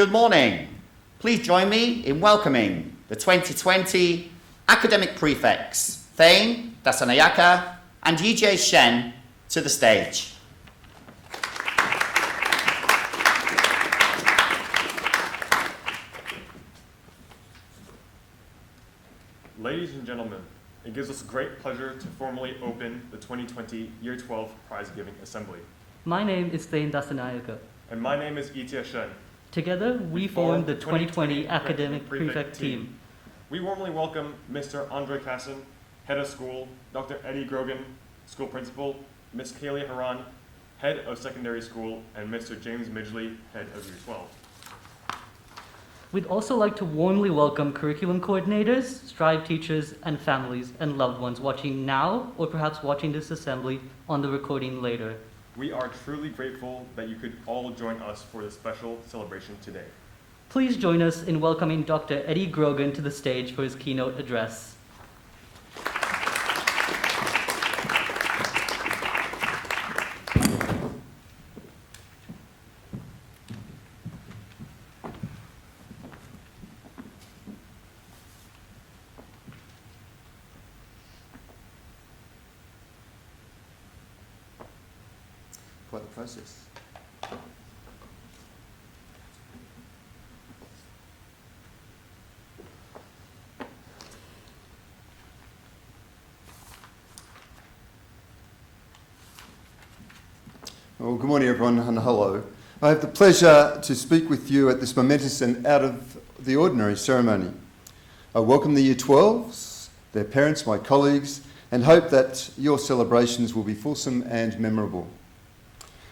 Good morning. Please join me in welcoming the 2020 academic prefects, Thane Dasanayaka and Yijie Shen, to the stage. Ladies and gentlemen, it gives us great pleasure to formally open the 2020 Year 12 Prize-Giving Assembly. My name is Thane Dasanayaka. And my name is Yijie Shen. Together, we form the 2020 Academic Prefect Team. We warmly welcome Mr. Andre Casson, Head of School, Dr. Eddie Grogan, School Principal, Ms. Kaylee Haran, Head of Secondary School, and Mr. James Midgley, Head of Year 12. We'd also like to warmly welcome curriculum coordinators, Strive teachers, and families and loved ones watching now or perhaps watching this assembly on the recording later. We are truly grateful that you could all join us for this special celebration today. Please join us in welcoming Dr. Eddie Grogan to the stage for his keynote address. Quite the process. Well, good morning everyone and hello. I have the pleasure to speak with you at this momentous and out of the ordinary ceremony. I welcome the Year 12s, their parents, my colleagues, and hope that your celebrations will be fulsome and memorable.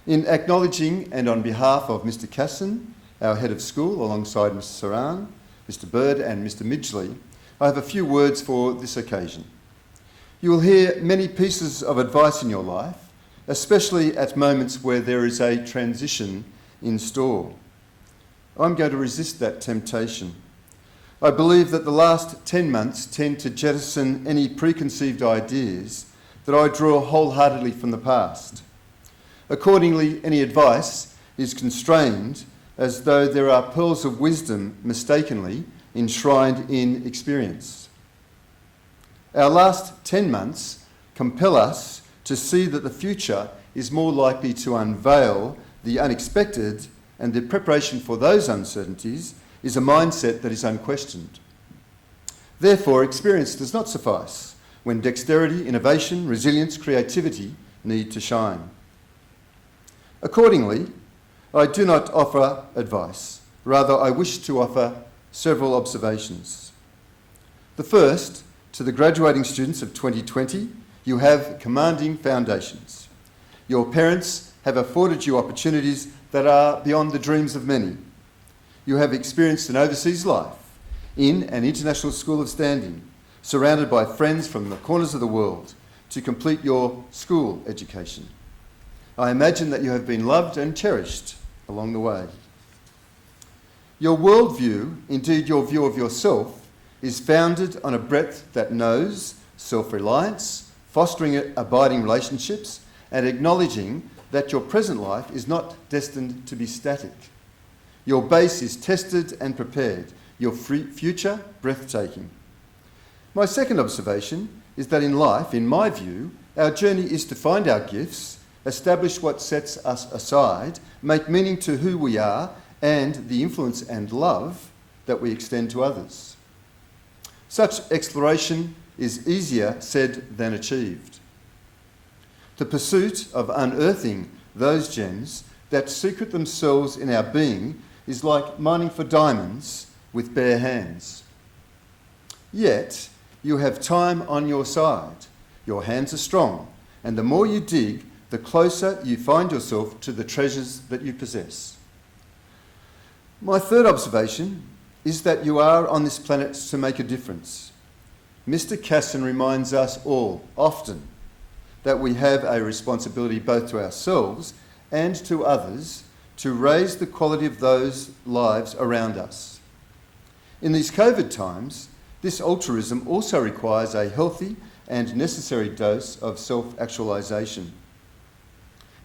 In acknowledging and on behalf of Mr. Casson, our head of school, alongside Mr. Saran, Mr. Bird and Mr. Midgley, I have a few words for this occasion. You will hear many pieces of advice in your life, especially at moments where there is a transition in store. I'm going to resist that temptation. I believe that the last 10 months tend to jettison any preconceived ideas that I draw wholeheartedly from the past. Accordingly, any advice is constrained as though there are pearls of wisdom mistakenly enshrined in experience. Our last 10 months compel us to see that the future is more likely to unveil the unexpected, and the preparation for those uncertainties is a mindset that is unquestioned. Therefore, experience does not suffice when dexterity, innovation, resilience, creativity need to shine. Accordingly, I do not offer advice. Rather, I wish to offer several observations. The first, to the graduating students of 2020, you have commanding foundations. Your parents have afforded you opportunities that are beyond the dreams of many. You have experienced an overseas life in an international school of standing, surrounded by friends from the corners of the world to complete your school education. I imagine that you have been loved and cherished along the way. Your worldview, indeed your view of yourself, is founded on a breadth that knows self-reliance, fostering abiding relationships, and acknowledging that your present life is not destined to be static. Your base is tested and prepared, your future breathtaking. My second observation is that in life, in my view, our journey is to find our gifts, establish what sets us aside, make meaning to who we are, and the influence and love that we extend to others. Such exploration is easier said than achieved. The pursuit of unearthing those gems that secret themselves in our being is like mining for diamonds with bare hands. Yet, you have time on your side. Your hands are strong, and the more you dig, the closer you find yourself to the treasures that you possess. My third observation is that you are on this planet to make a difference. Mr. Casson reminds us all, often, that we have a responsibility both to ourselves and to others to raise the quality of those lives around us. In these COVID times, this altruism also requires a healthy and necessary dose of self-actualization.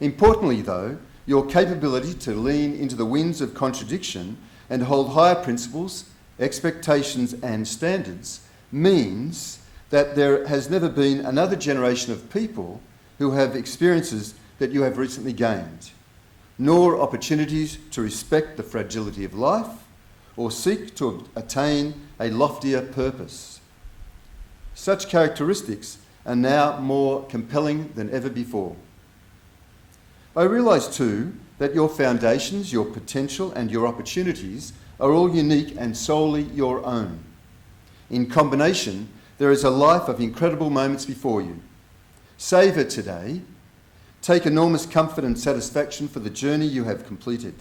Importantly, though, your capability to lean into the winds of contradiction and hold higher principles, expectations and standards means that there has never been another generation of people who have experiences that you have recently gained, nor opportunities to respect the fragility of life or seek to attain a loftier purpose. Such characteristics are now more compelling than ever before. I realise too that your foundations, your potential and your opportunities are all unique and solely your own. In combination, there is a life of incredible moments before you. Savour today. Take enormous comfort and satisfaction for the journey you have completed.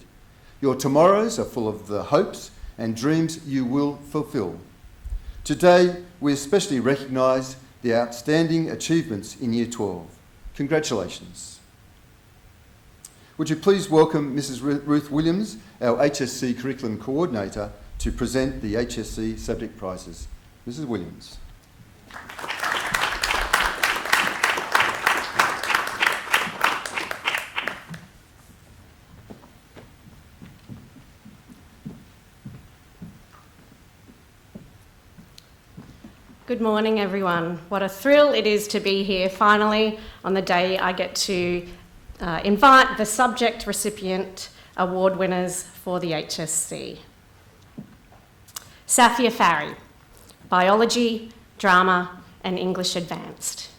Your tomorrows are full of the hopes and dreams you will fulfil. Today, we especially recognise the outstanding achievements in Year 12. Congratulations. Would you please welcome Mrs. Ruth Williams, our HSC Curriculum Coordinator, to present the HSC subject prizes. Mrs. Williams. Good morning, everyone. What a thrill it is to be here finally on the day I get to invite the subject recipient award winners for the HSC. Safia Farry, Biology, Drama and English Advanced.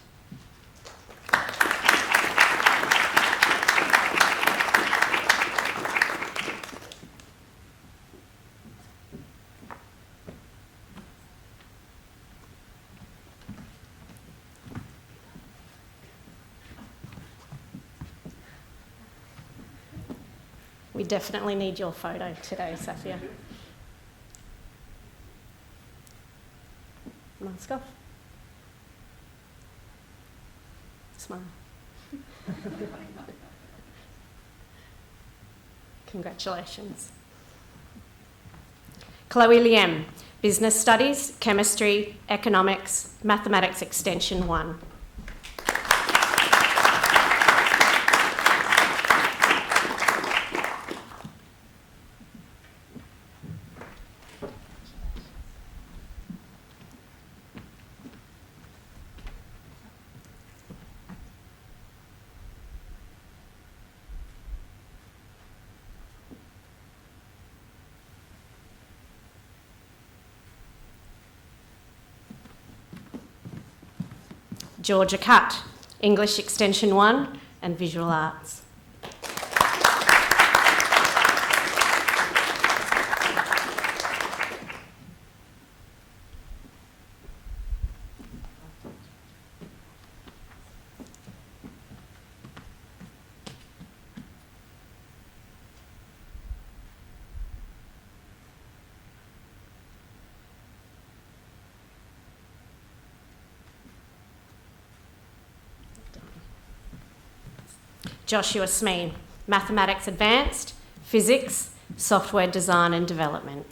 We definitely need your photo today, Safia. Mask off. Smile. Congratulations. Chloe Liem, Business Studies, Chemistry, Economics, Mathematics Extension 1. Georgia Cutt, English Extension 1 and Visual Arts. Joshua Smee, Mathematics Advanced, Physics, Software Design and Development.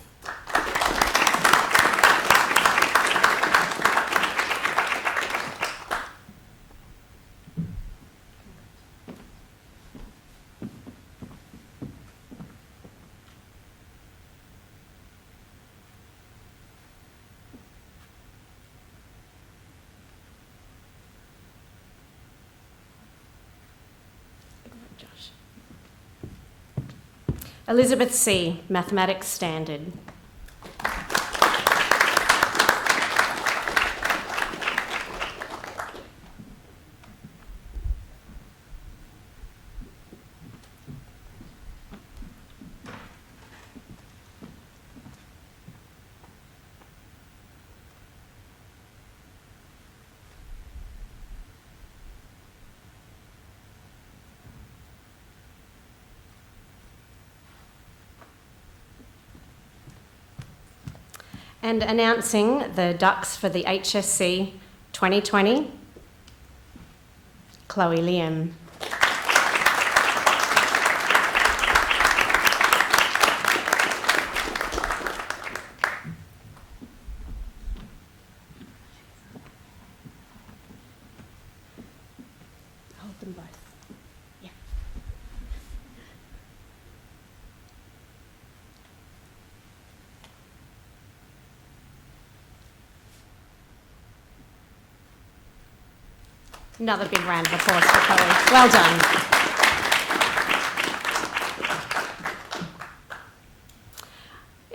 Elizabeth C., Mathematics Standard. And announcing the Ducks for the HSC 2020, Chloe Liem. Hold them both. Yeah. Another big round of applause for Chloe. Well done.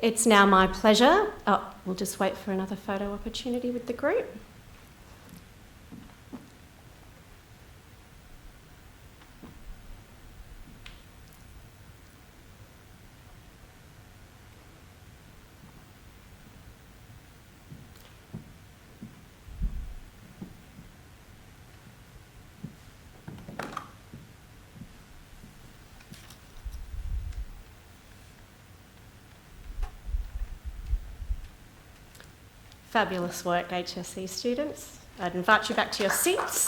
It's now my pleasure. Oh, we'll just wait for another photo opportunity with the group. Fabulous work, HSC students. I'd invite you back to your seats.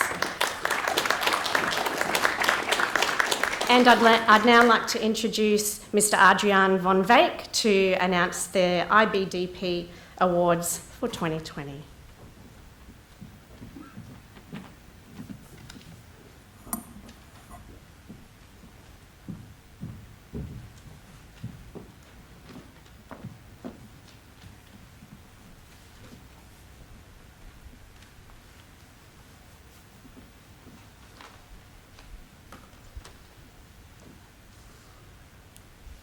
And I'd now like to introduce Mr. Adriaan van Wyk to announce the IBDP Awards for 2020.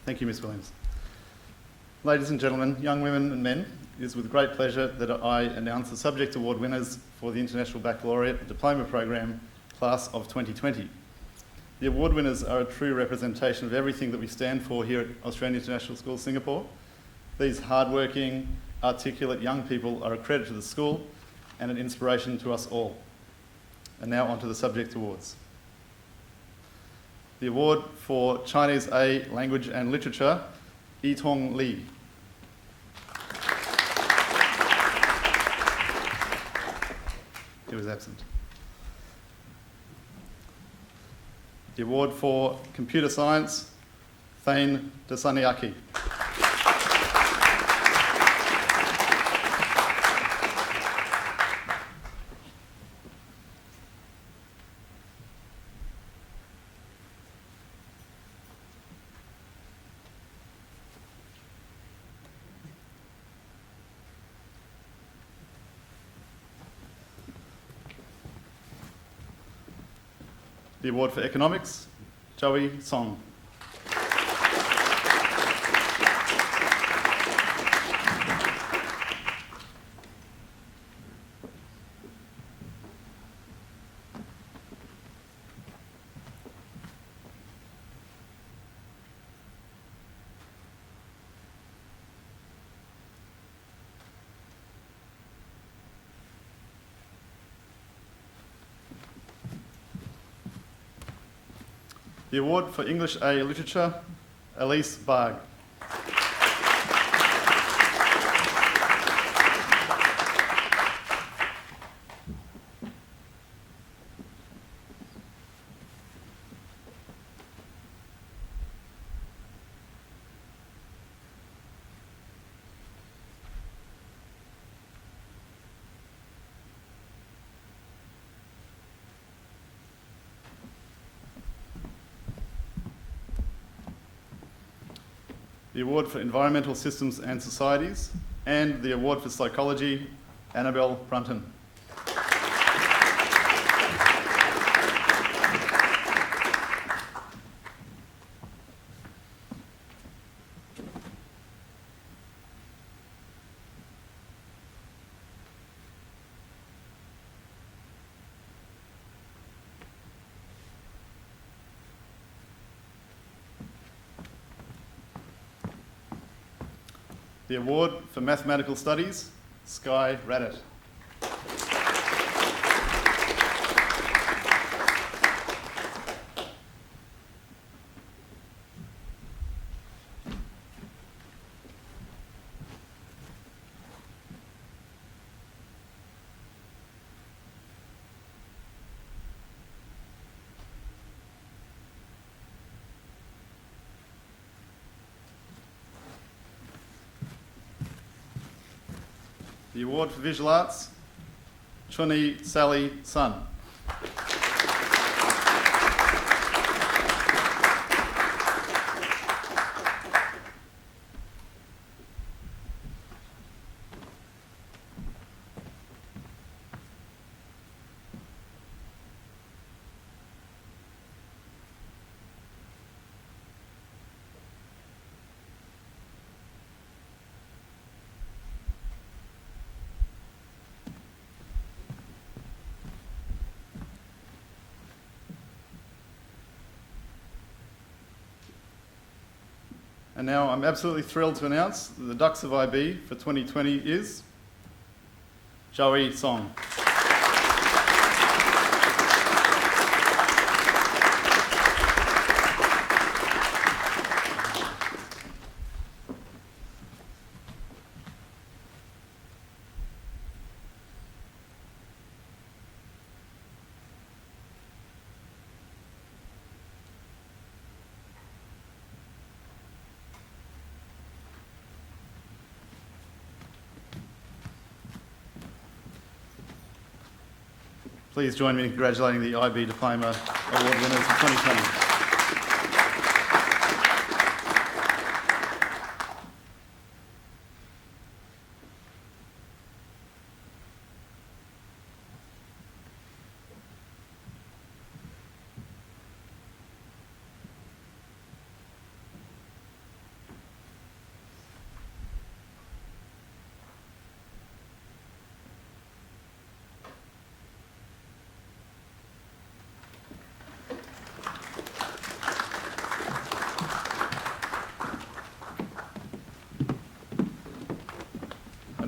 Thank you, Ms. Williams. Ladies and gentlemen, young women and men, it is with great pleasure that I announce the Subject Award winners for the International Baccalaureate Diploma Program Class of 2020. The award winners are a true representation of everything that we stand for here at Australian International School Singapore. These hardworking, articulate young people are a credit to the school and an inspiration to us all. And now on to the Subject Awards. The award for Chinese A Language and Literature, Yitong Li. He was absent. The award for Computer Science, Thane Dasaniaki. The award for Economics, Joey Song. The award for English A Literature, Elise Barg. The award for Environmental Systems and Societies, and the award for Psychology, Annabelle Brunton. The award for Mathematical Studies, Sky Raddat. The award for Visual Arts, Chuni Sally Sun. And now I'm absolutely thrilled to announce that the Dux of IB for 2020 is Joey Song. Please join me in congratulating the IB Diploma Award winners for 2020.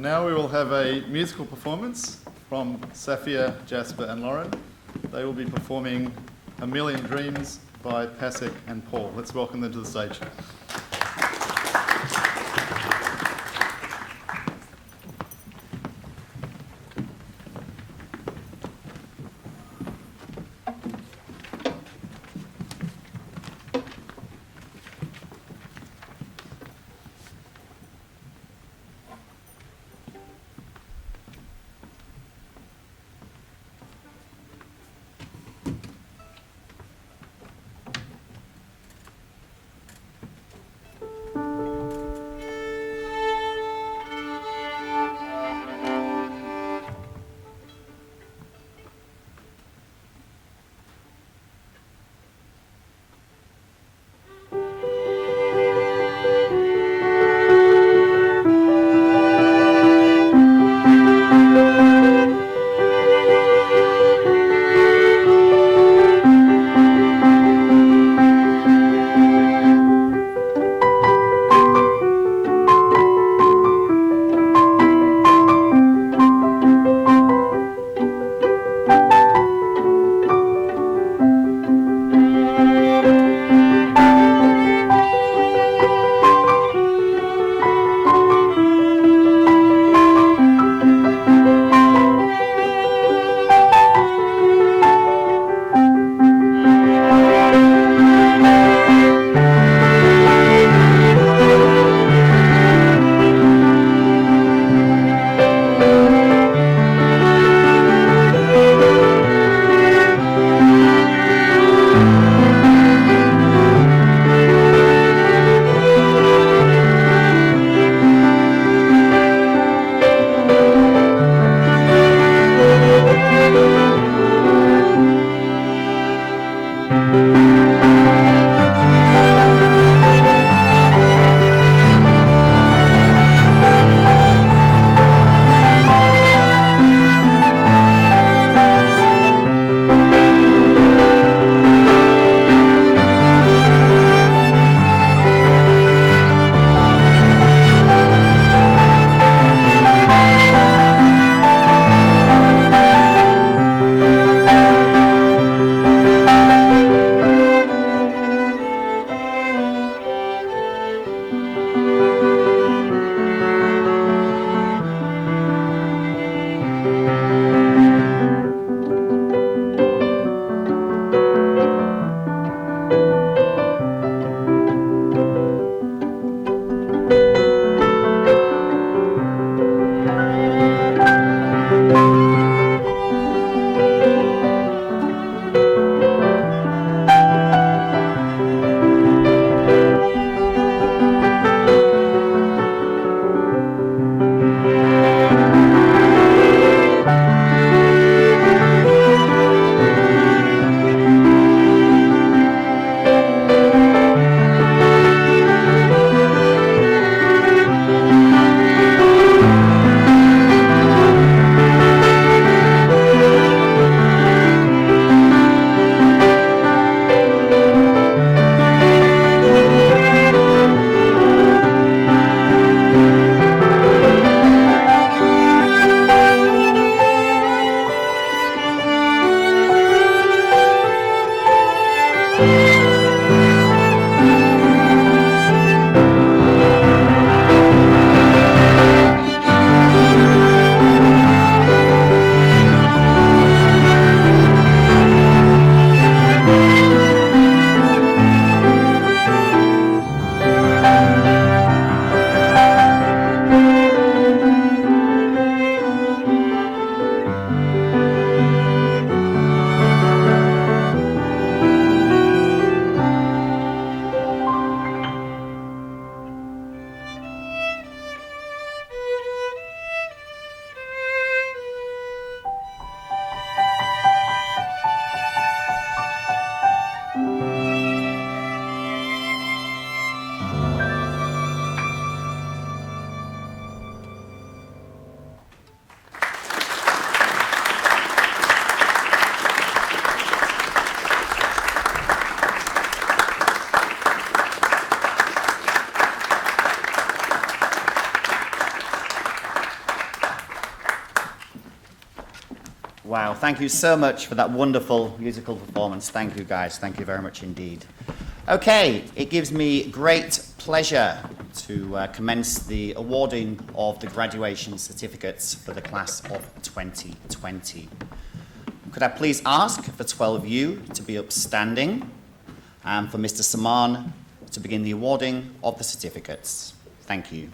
And now we will have a musical performance from Safia, Jasper and Lauren. They will be performing A Million Dreams by Pasek and Paul. Let's welcome them to the stage. Wow, thank you so much for that wonderful musical performance. Thank you, guys. Thank you very much indeed. Okay, it gives me great pleasure to commence the awarding of the graduation certificates for the class of 2020. Could I please ask for 12 of you to be upstanding and for Mr. Saman to begin the awarding of the certificates. Thank you.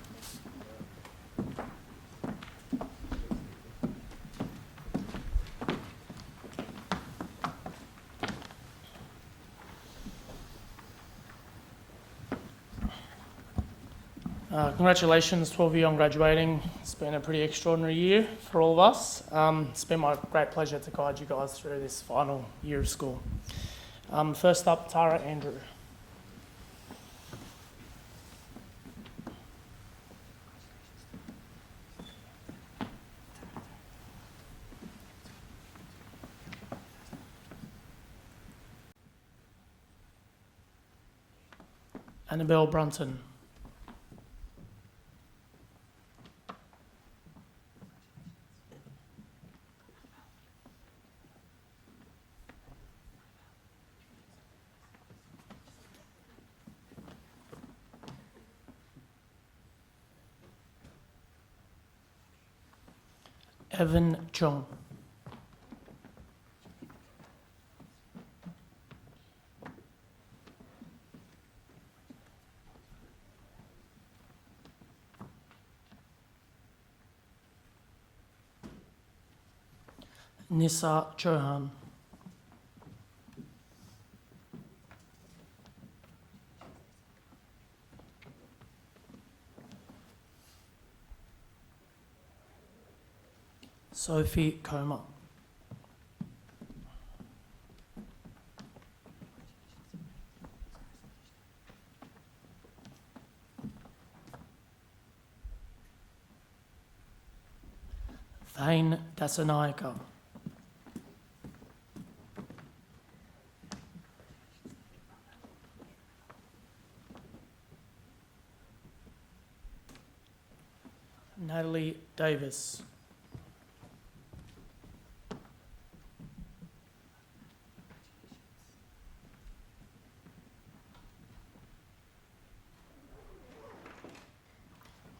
Congratulations, 12 of you on graduating. It's been a pretty extraordinary year for all of us. It's been my great pleasure to guide you guys through this final year of school. First up, Tara Andrew. Annabelle Brunton. Evan Chong. Nisa Chauhan. Sophie Comer. Thane Dasanayaka. Natalie Davis.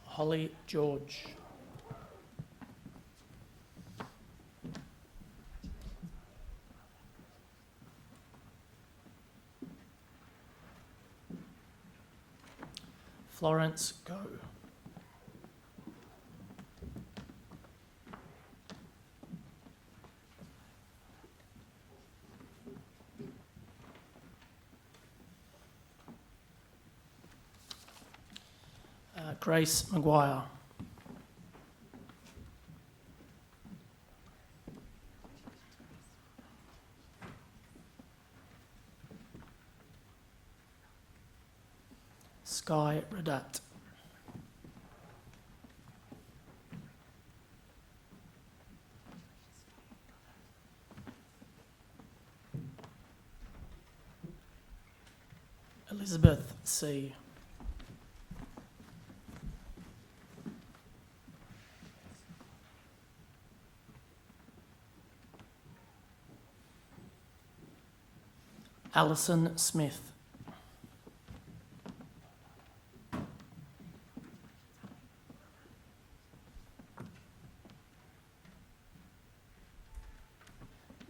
Holly George. Florence Go. Grace Maguire. Sky Radat. Elizabeth C. Alison Smith.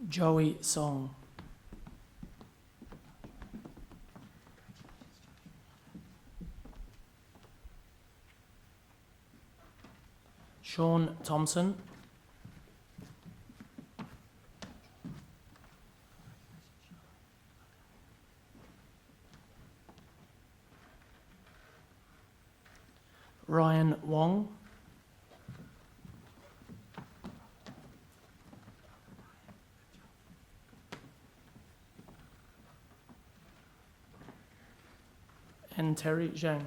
Joey Song. Sean Thompson. Ryan Wong. And Terry Zhang.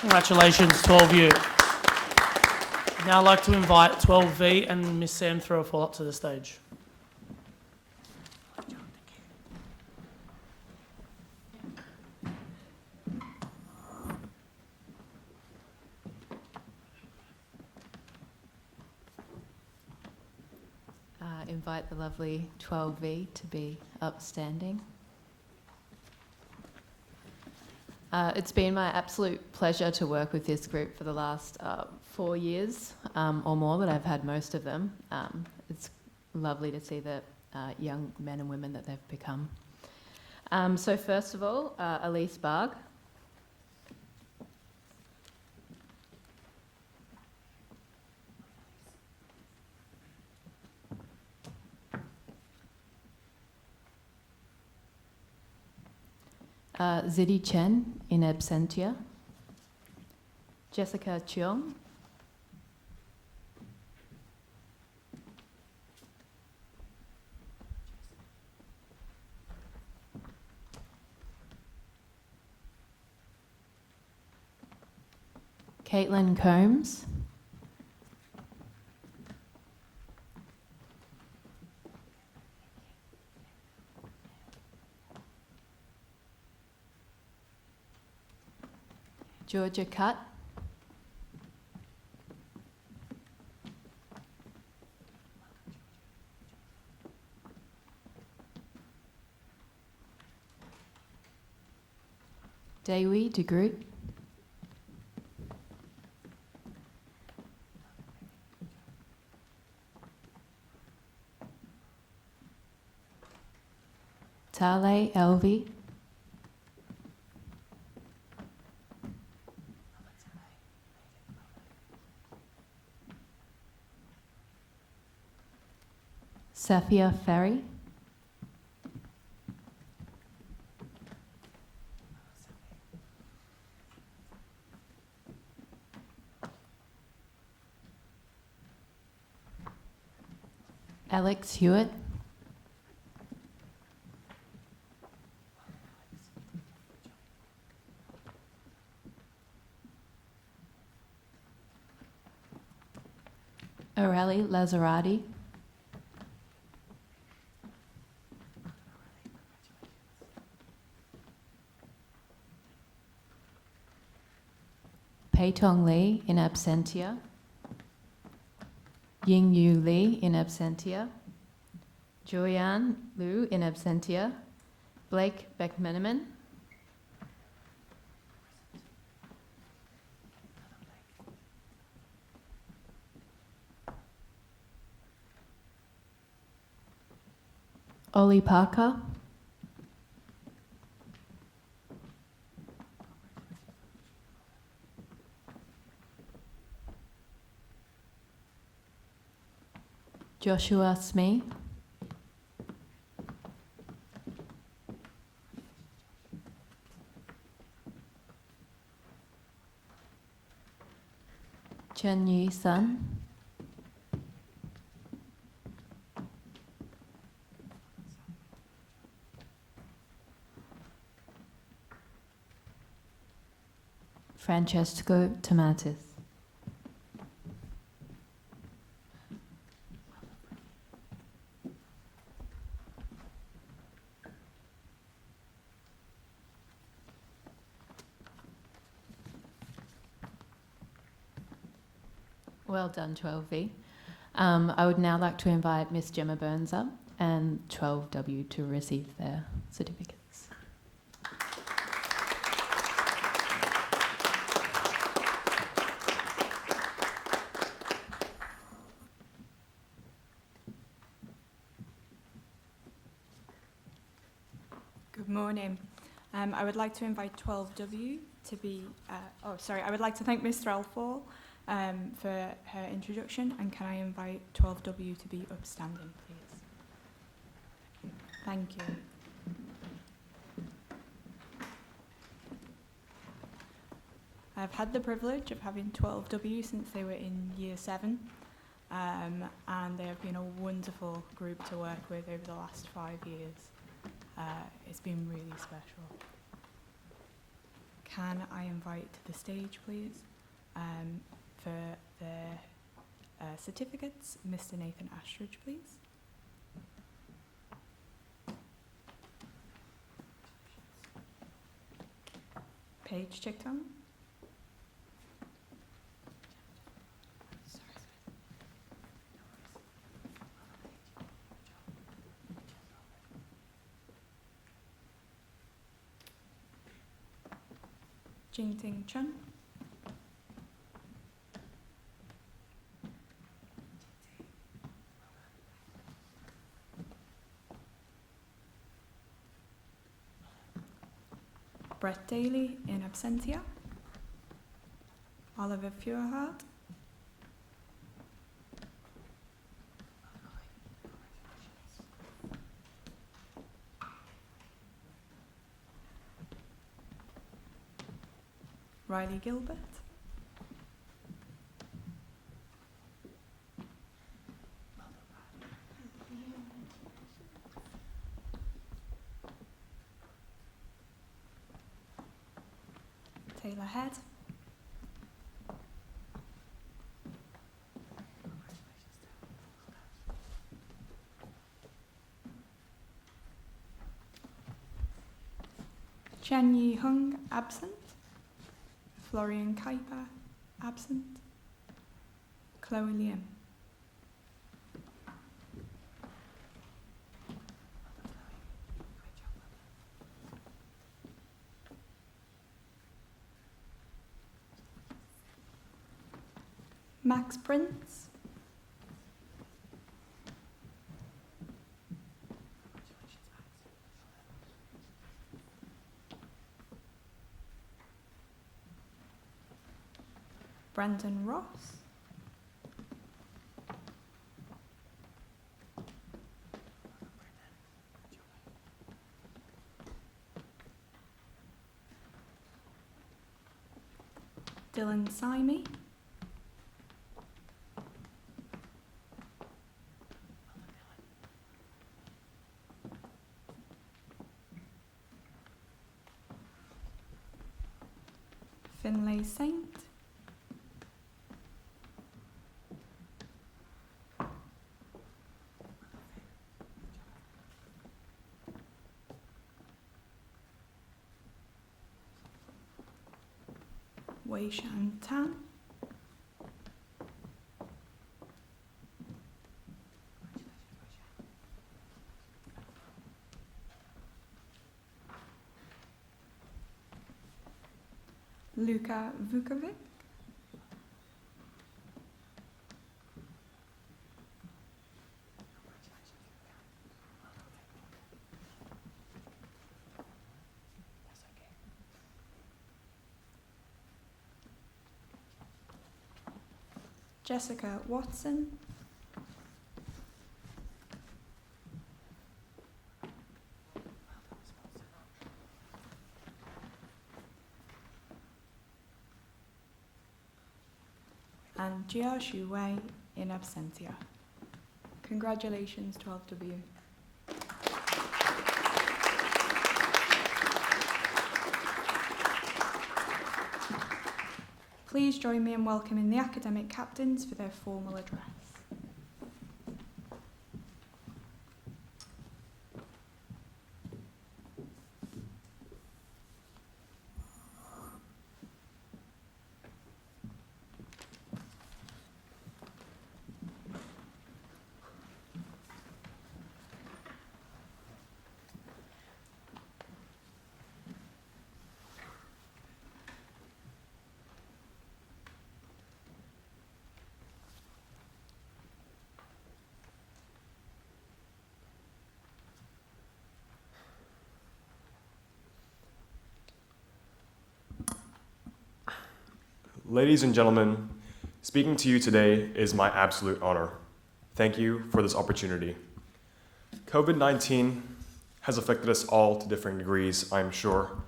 Congratulations, 12U. Now I'd like to invite 12V and Miss Sam Throwfall up to the stage. Invite the lovely 12V to be upstanding. It's been my absolute pleasure to work with this group for the last 4 years or more that I've had most of them. It's lovely to see the young men and women that they've become. So first of all, Elise Barg. Zidi Chen in absentia. Jessica Cheong. Caitlin Combs. Georgia Cutt. Dewi de Groot. Tale Elvi. Safia Ferry. Alex Hewitt. Aurelie Lazzarati. Pei Tong Lee in absentia. Ying Yu Lee in absentia. Joanne Liu in absentia. Blake Beckmeneman. Ollie Parker. Joshua Smee. Chen Yi Sun. Francesco Tomatis. Well done, 12V. I would now like to invite Miss Gemma Burns up and 12W to receive their certificates. Good morning. I would like to invite 12W to be, I would like to thank Ms. Threlfall for her introduction, and can I invite 12W to be upstanding, please? Thank you. I've had the privilege of having 12W since they were in year 7, and they have been a wonderful group to work with over the last 5 years. It's been really special. can I invite to the stage, please, for their certificates, Mr. Nathan Astridge, please. Paige Chickton. Jingting Chun. Brett Daly in absentia. Oliver Feuerhardt. Riley Gilbert. Taylor Head. Chen Yi Hung, absent. Florian Kuiper, absent. Chloe Liam. Max Prince. Brandon Ross. Dylan Simey. Finlay Saint. Wei Shan Tan. Luka Vukovic. Jessica Watson. And Jia Shu Wei in absentia. Congratulations, 12W. Please join me in welcoming the academic captains for their formal address. Ladies and gentlemen, speaking to you today is my absolute honor. Thank you for this opportunity. COVID-19 has affected us all to differing degrees, I'm sure.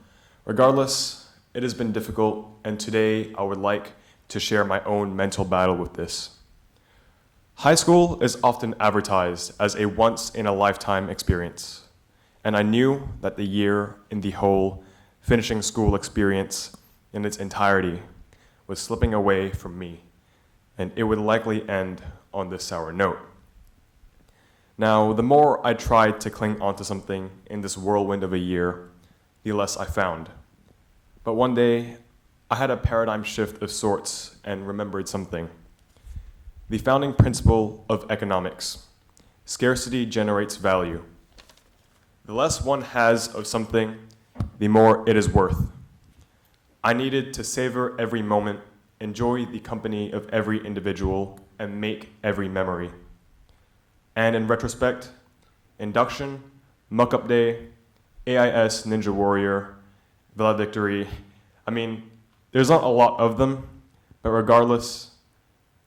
Regardless, it has been difficult, and today I would like to share my own mental battle with this. High school is often advertised as a once-in-a-lifetime experience, and I knew that the year in the whole finishing school experience in its entirety was slipping away from me, and it would likely end on this sour note. Now, the more I tried to cling onto something in this whirlwind of a year, the less I found. But one day, I had a paradigm shift of sorts and remembered something. The founding principle of economics: scarcity generates value. The less one has of something, the more it is worth. I needed to savor every moment, enjoy the company of every individual, and make every memory. And in retrospect, induction, muck-up day, AIS Ninja Warrior, valedictory, there's not a lot of them, but regardless,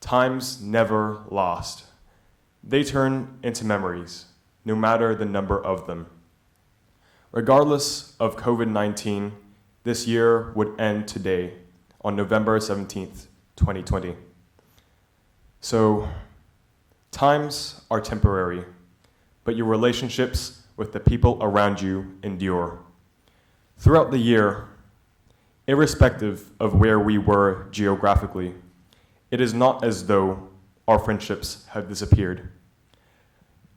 times never lost. They turn into memories, no matter the number of them. Regardless of COVID-19, this year would end today, on November 17th, 2020. So, times are temporary, but your relationships with the people around you endure. Throughout the year, irrespective of where we were geographically, it is not as though our friendships have disappeared.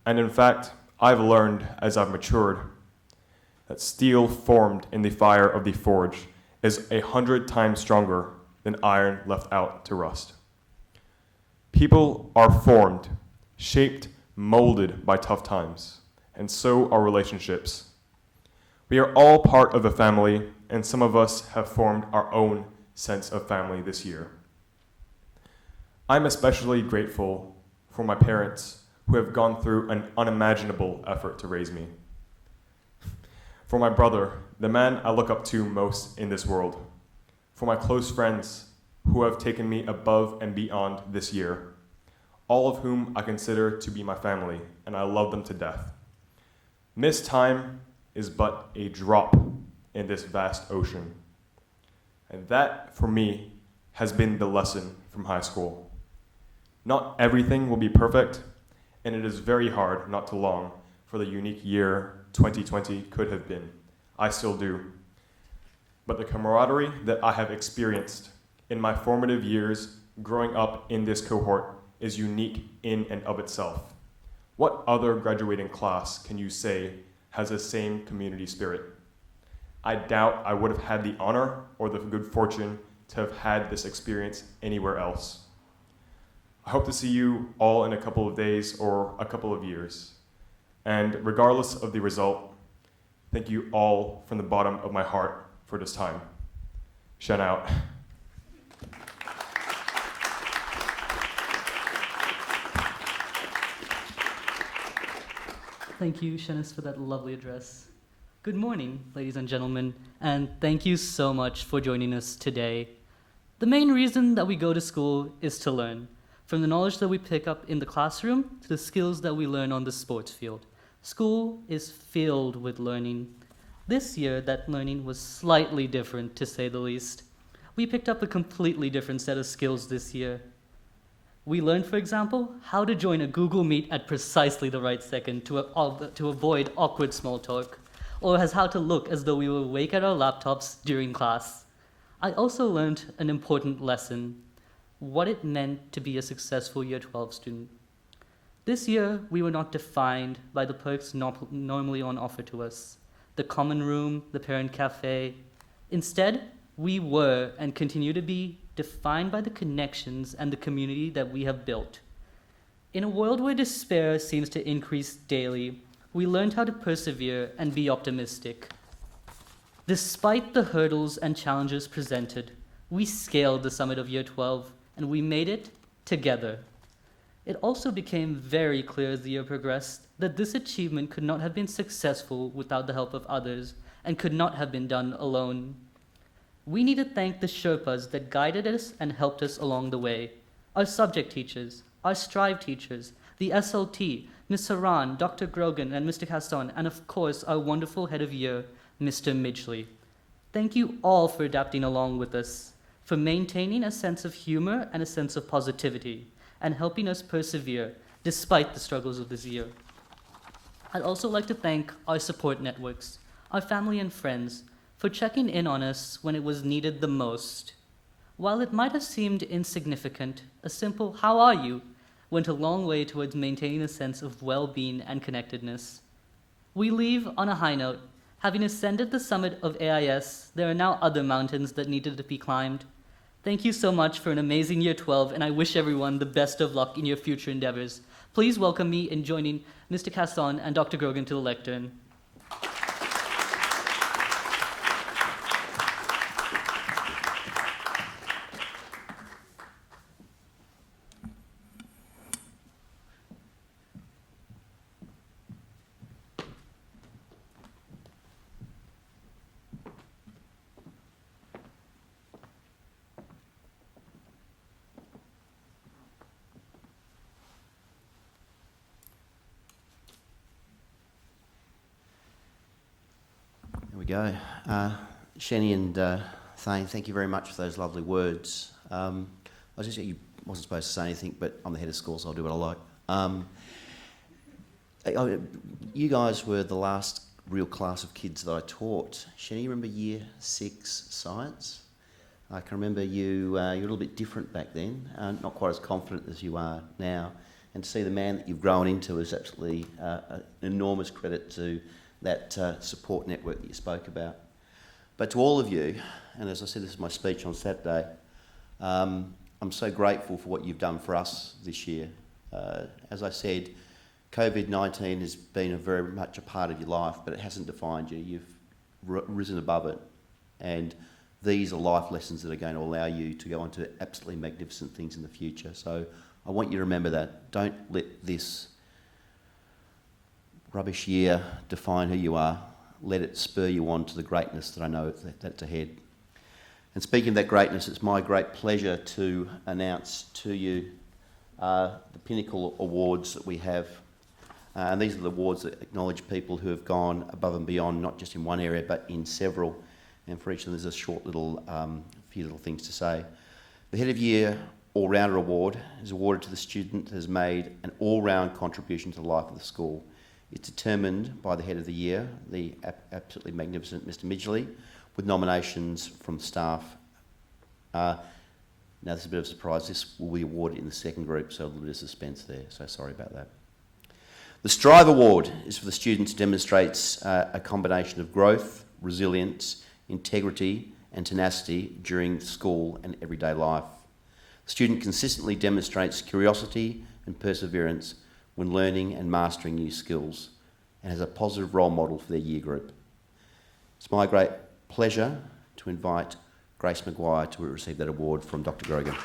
And in fact, I've learned as I've matured that steel formed in the fire of the forge is 100 times stronger than iron left out to rust. People are formed, shaped, molded by tough times, and so are relationships. We are all part of a family, and some of us have formed our own sense of family this year. I'm especially grateful for my parents who have gone through an unimaginable effort to raise me. For my brother, the man I look up to most in this world. For my close friends who have taken me above and beyond this year, all of whom I consider to be my family, and I love them to death. Missed time is but a drop in this vast ocean. And that, for me, has been the lesson from high school. Not everything will be perfect, and it is very hard not to long for the unique year 2020 could have been. I still do. But the camaraderie that I have experienced in my formative years growing up in this cohort is unique in and of itself. What other graduating class can you say has the same community spirit? I doubt I would have had the honor or the good fortune to have had this experience anywhere else. I hope to see you all in a couple of days or a couple of years. And regardless of the result, thank you all from the bottom of my heart for this time. Shen out. Thank you, Shenis, for that lovely address. Good morning, ladies and gentlemen, and thank you so much for joining us today. The main reason that we go to school is to learn, from the knowledge that we pick up in the classroom to the skills that we learn on the sports field. School is filled with learning. This year, that learning was slightly different, to say the least. We picked up a completely different set of skills this year. We learned, for example, how to join a Google Meet at precisely the right second to avoid awkward small talk, or as how to look as though we were awake at our laptops during class. I also learned an important lesson, what it meant to be a successful Year 12 student. This year, we were not defined by the perks normally on offer to us, the common room, the parent cafe. Instead, we were and continue to be defined by the connections and the community that we have built. In a world where despair seems to increase daily, we learned how to persevere and be optimistic. Despite the hurdles and challenges presented, we scaled the summit of Year 12, and we made it together. It also became very clear as the year progressed that this achievement could not have been successful without the help of others and could not have been done alone. We need to thank the Sherpas that guided us and helped us along the way, our subject teachers, our Strive teachers, the SLT, Ms. Haran, Dr. Grogan, and Mr. Caston, and of course our wonderful head of year, Mr. Midgley. Thank you all for adapting along with us, for maintaining a sense of humor and a sense of positivity, and helping us persevere despite the struggles of this year. I'd also like to thank our support networks, our family and friends, for checking in on us when it was needed the most. While it might have seemed insignificant, a simple "how are you" went a long way towards maintaining a sense of well-being and connectedness. We leave on a high note. Having ascended the summit of AIS, there are now other mountains that needed to be climbed. Thank you so much for an amazing Year 12, and I wish everyone the best of luck in your future endeavors. Please welcome me in joining Mr. Casson and Dr. Grogan to the lectern. There we go. Shani and Thane, thank you very much for those lovely words. I wasn't supposed to say anything, but I'm the head of school, so I'll do what I like. You guys were the last real class of kids that I taught. Shani, you remember Year 6 science? I can remember you were a little bit different back then, not quite as confident as you are now. And to see the man that you've grown into is absolutely an enormous credit to that support network that you spoke about. But to all of you, and as I said, this is my speech on Saturday, I'm so grateful for what you've done for us this year. As I said, COVID-19 has been very much a part of your life, but it hasn't defined you. You've risen above it. And these are life lessons that are going to allow you to go on to absolutely magnificent things in the future. So I want you to remember that. Don't let this rubbish year define who you are. Let it spur you on to the greatness that I know that's ahead. And speaking of that greatness, it's my great pleasure to announce to you the Pinnacle Awards that we have. And these are the awards that acknowledge people who have gone above and beyond, not just in one area, but in several. And for each of them, there's a short little, few little things to say. The Head of Year All-Rounder Award is awarded to the student that has made an all-round contribution to the life of the school. It's determined by the Head of the Year, the absolutely magnificent Mr. Midgley, with nominations from staff. Now, this is a bit of a surprise. This will be awarded in the second group, so a little bit of suspense there, so sorry about that. The Strive Award is for the student who demonstrates a combination of growth, resilience, integrity and tenacity during school and everyday life. The student consistently demonstrates curiosity and perseverance when learning and mastering new skills and has a positive role model for their year group. It's my great pleasure to invite Grace Maguire to receive that award from Dr. Grogan.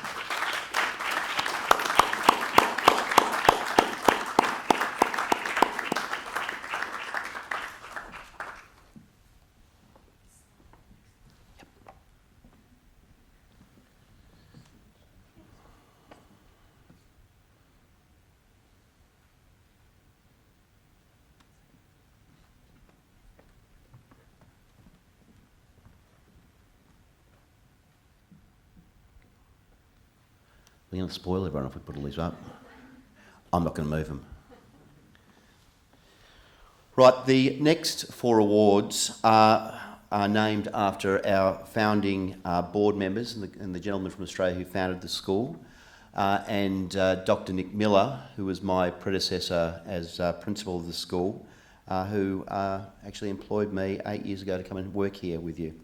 We're going to spoil everyone if we put all these up. I'm not going to move them. Right, the next 4 awards are named after our founding board members and the gentleman from Australia who founded the school, and Dr. Nick Miller, who was my predecessor as principal of the school, who actually employed me 8 years ago to come and work here with you.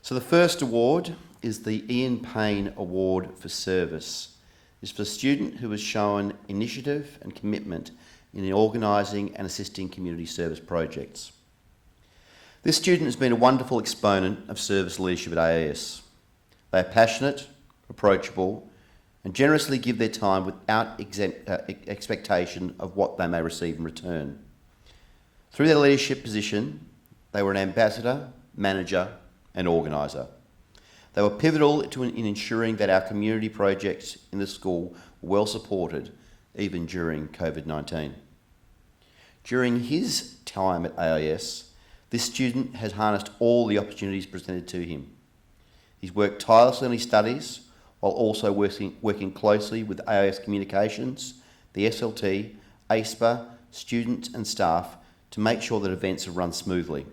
So the first award is the Ian Payne Award for Service. It's for a student who has shown initiative and commitment in organising and assisting community service projects. This student has been a wonderful exponent of service leadership at AIS. They are passionate, approachable, and generously give their time without expectation of what they may receive in return. Through their leadership position, they were an ambassador, manager, and organiser. They were pivotal in ensuring that our community projects in the school were well supported, even during COVID-19. During his time at AIS, this student has harnessed all the opportunities presented to him. He's worked tirelessly on his studies, while also working closely with AIS Communications, the SLT, ASPA, students and staff to make sure that events are run smoothly.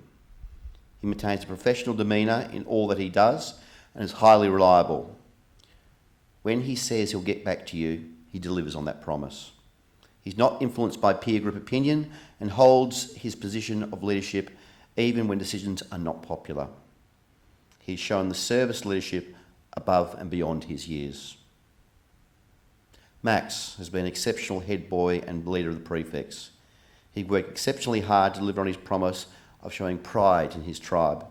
He maintains a professional demeanour in all that he does and is highly reliable. When he says he'll get back to you, he delivers on that promise. He's not influenced by peer group opinion and holds his position of leadership even when decisions are not popular. He's shown the service leadership above and beyond his years. Max has been an exceptional head boy and leader of the prefects. He worked exceptionally hard to deliver on his promise of showing pride in his tribe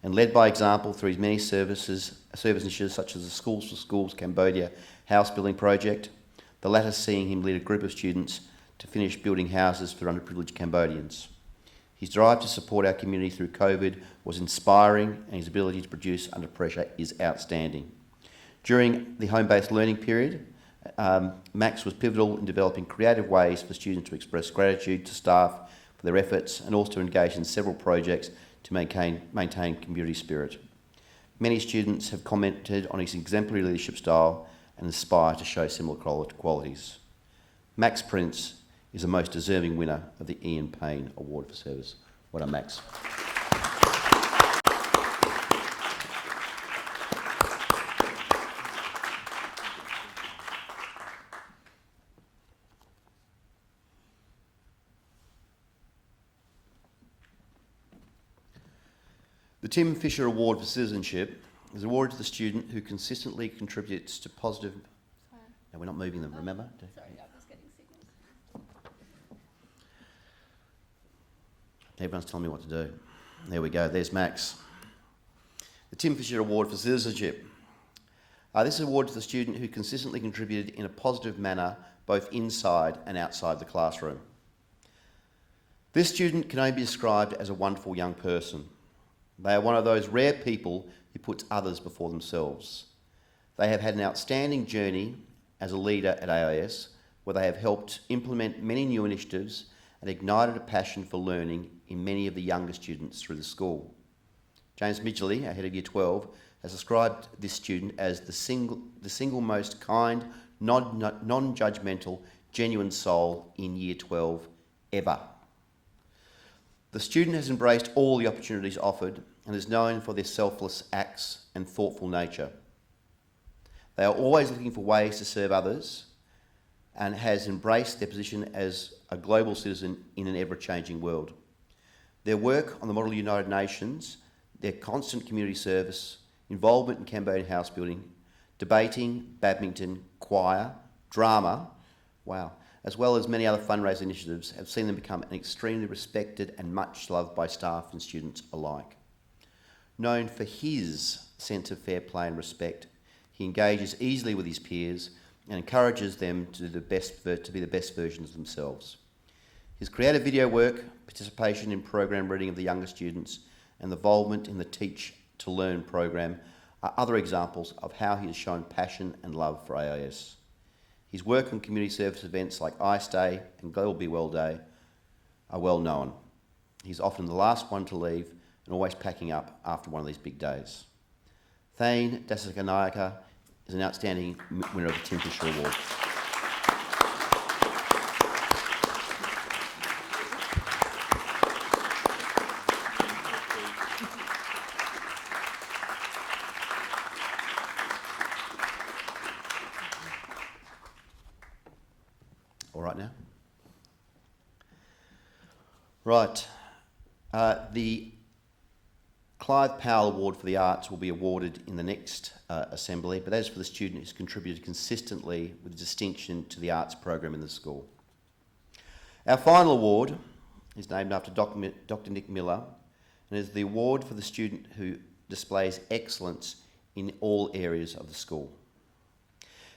and led by example through his many service initiatives such as the Schools for Schools Cambodia house building project, the latter seeing him lead a group of students to finish building houses for underprivileged Cambodians. His drive to support our community through COVID was inspiring, and his ability to produce under pressure is outstanding. During the home-based learning period, Max was pivotal in developing creative ways for students to express gratitude to staff for their efforts and also to engage in several projects to maintain community spirit. Many students have commented on his exemplary leadership style and aspire to show similar qualities. Max Prince is the most deserving winner of the Ian Payne Award for Service. Well done, Max. The Tim Fisher Award for Citizenship is awarded to the student who consistently contributes to positive... No, we're not moving them, remember? Sorry, I was getting signals. Everyone's telling me what to do. There we go, there's Max. The Tim Fisher Award for Citizenship. This is awarded to the student who consistently contributed in a positive manner both inside and outside the classroom. This student can only be described as a wonderful young person. They are one of those rare people who puts others before themselves. They have had an outstanding journey as a leader at AIS, where they have helped implement many new initiatives and ignited a passion for learning in many of the younger students through the school. James Midgley, our head of Year 12, has described this student as the single most kind, non-judgmental, genuine soul in Year 12 ever. The student has embraced all the opportunities offered and is known for their selfless acts and thoughtful nature. They are always looking for ways to serve others and has embraced their position as a global citizen in an ever-changing world. Their work on the Model United Nations, their constant community service, involvement in Cambodian house building, debating, badminton, choir, drama, wow, as well as many other fundraising initiatives, have seen them become an extremely respected and much loved by staff and students alike. Known for his sense of fair play and respect, he engages easily with his peers and encourages them to be the best versions of themselves. His creative video work, participation in program reading of the younger students, and involvement in the Teach to Learn program are other examples of how he has shown passion and love for AIS. His work on community service events like Ice Day and Global Be Well Day are well known. He's often the last one to leave and always packing up after one of these big days. Thane Dasakanayaka is an outstanding winner of the Tim Fisher Award. All right now? Right. The Clive Powell Award for the Arts will be awarded in the next assembly, but that is for the student who's contributed consistently with distinction to the arts program in the school. Our final award is named after Dr. Nick Miller and is the award for the student who displays excellence in all areas of the school.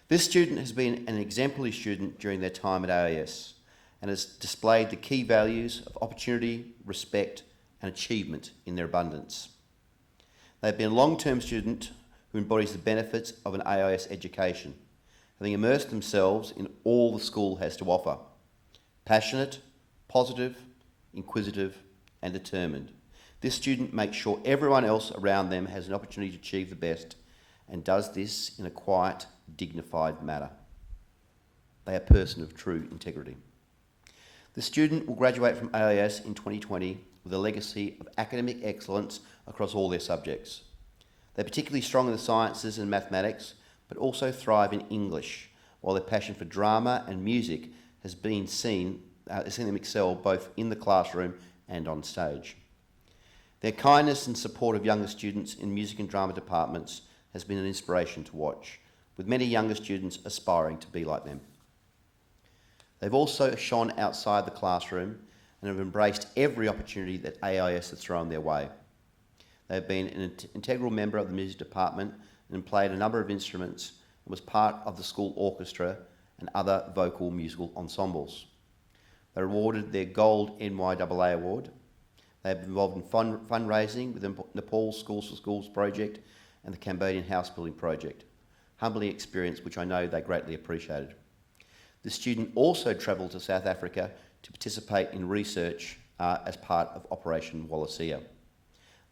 This student has been an exemplary student during their time at AIS and has displayed the key values of opportunity, respect and achievement in their abundance. They've been a long-term student who embodies the benefits of an AIS education, having immersed themselves in all the school has to offer. Passionate, positive, inquisitive and determined. This student makes sure everyone else around them has an opportunity to achieve the best and does this in a quiet, dignified manner. They are a person of true integrity. The student will graduate from AIS in 2020 with a legacy of academic excellence across all their subjects. They're particularly strong in the sciences and mathematics, but also thrive in English, while their passion for drama and music has seen them excel both in the classroom and on stage. Their kindness and support of younger students in music and drama departments has been an inspiration to watch, with many younger students aspiring to be like them. They've also shone outside the classroom and have embraced every opportunity that AIS has thrown their way. They've been an integral member of the music department and played a number of instruments and was part of the school orchestra and other vocal musical ensembles. They were awarded their Gold NYAA Award. They have been involved in fundraising with the Nepal Schools for Schools project and the Cambodian House Building project. Humbling experience which I know they greatly appreciated. The student also travelled to South Africa to participate in research as part of Operation Wallacea.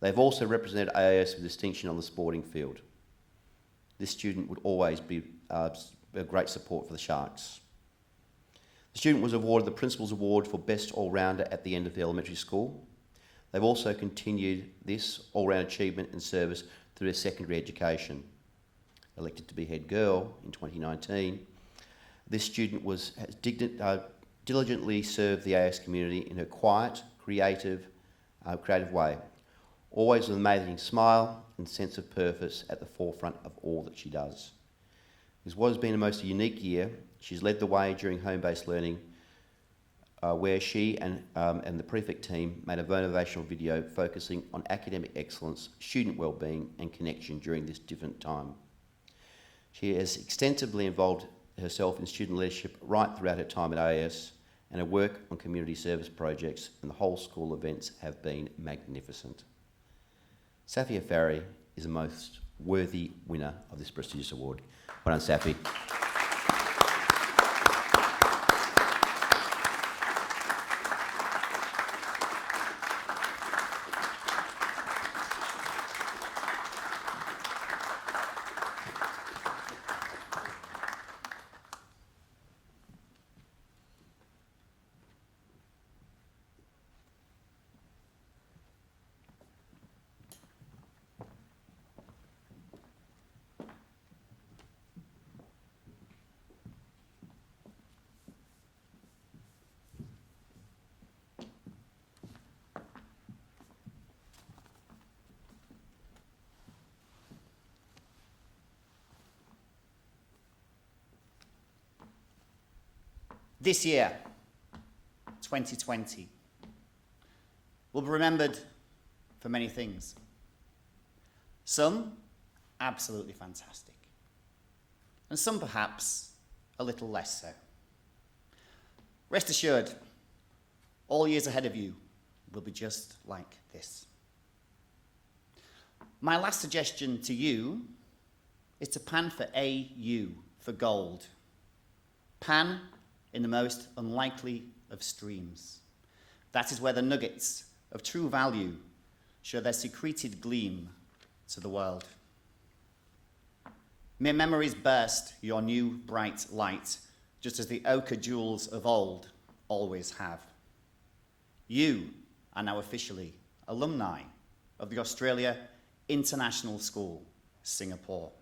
They've also represented AIS with distinction on the sporting field. This student would always be a great support for the Sharks. The student was awarded the Principal's Award for Best All-Rounder at the end of the elementary school. They've also continued this all-round achievement and service through their secondary education. Elected to be head girl in 2019, this student has diligently served the AIS community in her quiet, creative way, always with an amazing smile and sense of purpose at the forefront of all that she does. It's what has been a most unique year. She's led the way during home-based learning, where she and the prefect team made a motivational video focusing on academic excellence, student wellbeing and connection during this different time. She has extensively involved herself in student leadership right throughout her time at AIS, and her work on community service projects and the whole school events have been magnificent. Safia Farry is a most worthy winner of this prestigious award. Well done, Safi. This year, 2020, will be remembered for many things. Some absolutely fantastic, and some perhaps a little less so. Rest assured, all years ahead of you will be just like this. My last suggestion to you is to pan for AU, for gold. Pan in the most unlikely of streams. That is where the nuggets of true value show their secreted gleam to the world. May memories burst your new bright light, just as the ochre jewels of old always have. You are now officially alumni of the Australia International School, Singapore.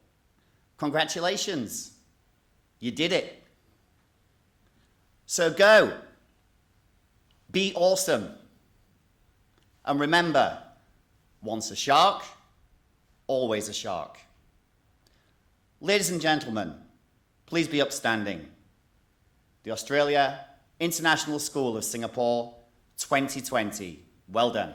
Congratulations, you did it. So go, be awesome, and remember, once a shark, always a shark. Ladies and gentlemen, please be upstanding. The Australia International School of Singapore 2020. Well done.